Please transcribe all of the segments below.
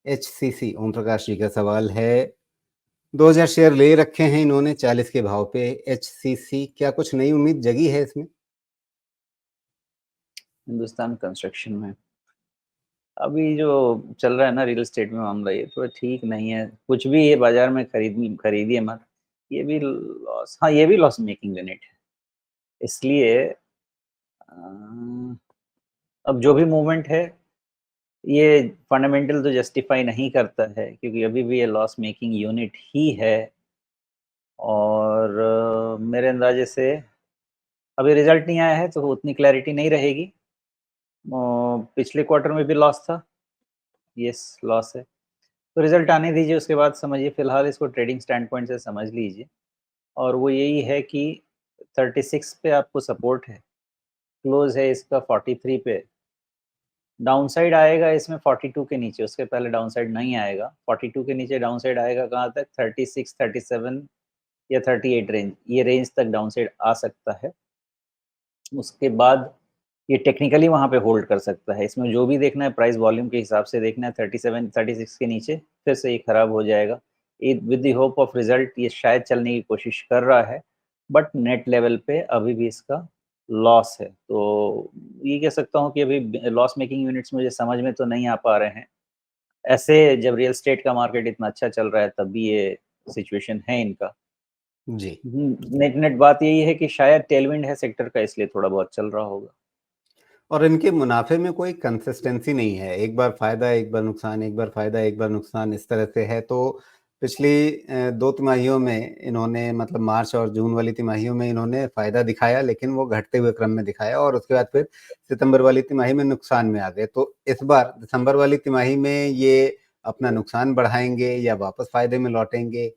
HCC Om Prakash ji का सवाल है, 2000 शेयर ले रखे हैं इन्होंने 40 के भाव पे। एचसीसी, क्या कुछ नई उम्मीद जगी है इसमें? हिंदुस्तान कंस्ट्रक्शन में अभी जो चल रहा है ना रियल एस्टेट में मामला, ये तो ठीक नहीं है। कुछ भी ये बाजार में खरीदिए मत। ये भी लॉस, हाँ ये भी लॉस मेकिंग यूनिट है। इसलिए अब जो भी मूवमेंट है ये फंडामेंटल तो जस्टिफाई नहीं करता है, क्योंकि अभी भी ये लॉस मेकिंग यूनिट ही है। और मेरे अंदाजे से अभी रिजल्ट नहीं आया है तो उतनी क्लैरिटी नहीं रहेगी। पिछले क्वार्टर में भी लॉस था, यस लॉस है। तो रिजल्ट आने दीजिए, उसके बाद समझिए। फिलहाल इसको ट्रेडिंग स्टैंड पॉइंट से समझ लीजिए, और वो यही है कि 36 पे आपको सपोर्ट है, क्लोज है इसका 43 पे। डाउनसाइड आएगा इसमें 42 के नीचे, उसके पहले डाउनसाइड नहीं आएगा। 42 के नीचे डाउनसाइड आएगा कहाँ तक? 36, 37 या 38 रेंज, ये रेंज तक डाउनसाइड आ सकता है। उसके बाद ये टेक्निकली वहाँ पे होल्ड कर सकता है। इसमें जो भी देखना है प्राइस वॉल्यूम के हिसाब से देखना है। 37, 36 के नीचे फिर से ये खराब हो जाएगा। With the hope of result ये शायद चलने की कोशिश कर रहा है, बट नेट लेवल पे अभी भी इसका लॉस है। तो ये कह सकता हूँ कि अभी लॉस मेकिंग यूनिट्स मुझे समझ में तो नहीं आ पा रहे हैं। ऐसे जब रियल एस्टेट का मार्केट इतना अच्छा चल रहा है तब भी ये सिचुएशन है इनका। जी। नेट नेट बात यही है कि शायद टेलविंड है सेक्टर का, इसलिए थोड़ा बहुत चल रहा होगा। और इनके मुनाफे में कोई कंसिस्टेंसी नहीं है, एक बार फायदा एक बार नुकसान, एक बार फायदा एक बार नुकसान, इस तरह से है। तो पिछली 2 तिमाहियों में इन्होंने, मतलब मार्च और जून वाली तिमाहियों में इन्होंने फायदा दिखाया, लेकिन वो घटते हुए क्रम में दिखाया, और उसके बाद फिर सितंबर वाली तिमाही में नुकसान में आ गए। तो इस बार दिसंबर वाली तिमाही में ये अपना नुकसान बढ़ाएंगे या वापस फायदे में लौटेंगे,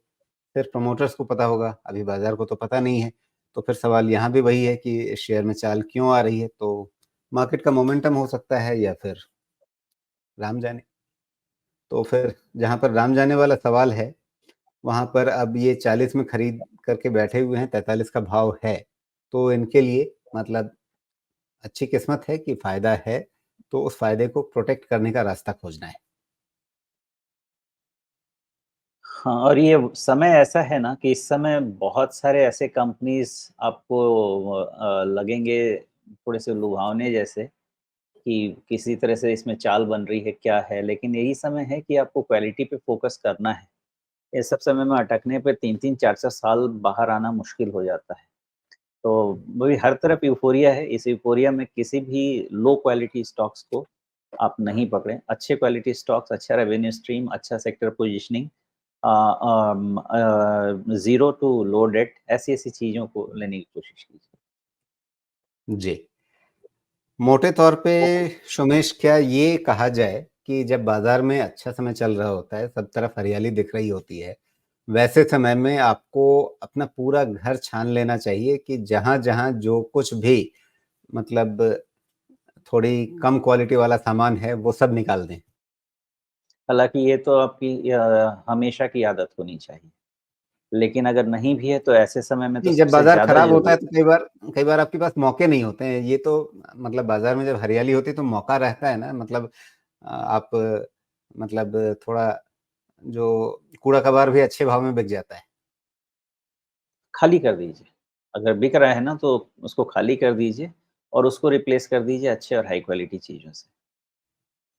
सिर्फ प्रमोटर्स को पता होगा, अभी बाजार को तो पता नहीं है। तो फिर सवाल यहाँ भी वही है कि शेयर में चाल क्यों आ रही है? तो मार्केट का मोमेंटम हो सकता है, या फिर राम जाने। तो फिर जहाँ पर राम जाने वाला सवाल है, वहाँ पर अब ये 40 में खरीद करके बैठे हुए हैं, 43 का भाव है। तो इनके लिए मतलब अच्छी किस्मत है कि फ़ायदा है, तो उस फ़ायदे को प्रोटेक्ट करने का रास्ता खोजना है। हाँ, और ये समय ऐसा है ना कि इस समय बहुत सारे ऐसे कंपनीज आपको लगेंगे थोड़े से लुभावने जैसे, कि किसी तरह से इसमें चाल बन रही है क्या है, लेकिन यही समय है कि आपको क्वालिटी पे फोकस करना है। ये सब समय में अटकने पे 3-3, 4-4 साल बाहर आना मुश्किल हो जाता है। तो वही हर तरफ यूफ़ोरिया है, इस यूफ़ोरिया में किसी भी लो क्वालिटी स्टॉक्स को आप नहीं पकड़ें। अच्छे क्वालिटी स्टॉक्स, अच्छा रेवेन्यू स्ट्रीम, अच्छा sector positioning, zero to low debt, ऐसी-ऐसी चीज़ों को लेने की कोशिश कीजिए। जी। मोटे तौर पे सोमेश, क्या ये कहा जाए कि जब बाज़ार में अच्छा समय चल रहा होता है, सब तरफ हरियाली दिख रही होती है, वैसे समय में आपको अपना पूरा घर छान लेना चाहिए कि जहाँ-जहाँ जो कुछ भी मतलब थोड़ी कम क्वालिटी वाला सामान है, वो सब निकाल दें? हालाँकि ये तो आपकी हमेशा की आदत होनी चाहिए, लेकिन अगर नहीं भी है तो ऐसे समय में तो नहीं, जब सबसे बाज़ार ज़्यादा खराब होता है ज़रूरी तो है। कई बार आपके पास मौके नहीं होते हैं। ये तो मतलब बाज़ार में जब हरियाली होती है तो मौका रहता है ना, मतलब आप मतलब थोड़ा जो कूड़ा-कबार भी अच्छे भाव में बिक जाता है। खाली कर दीजिए। अगर बिक रहा है ना तो उसको खाली कर दीजिए और उसको रिप्लेस कर दीजिए अच्छे और हाई क्वालिटी चीज़ों से।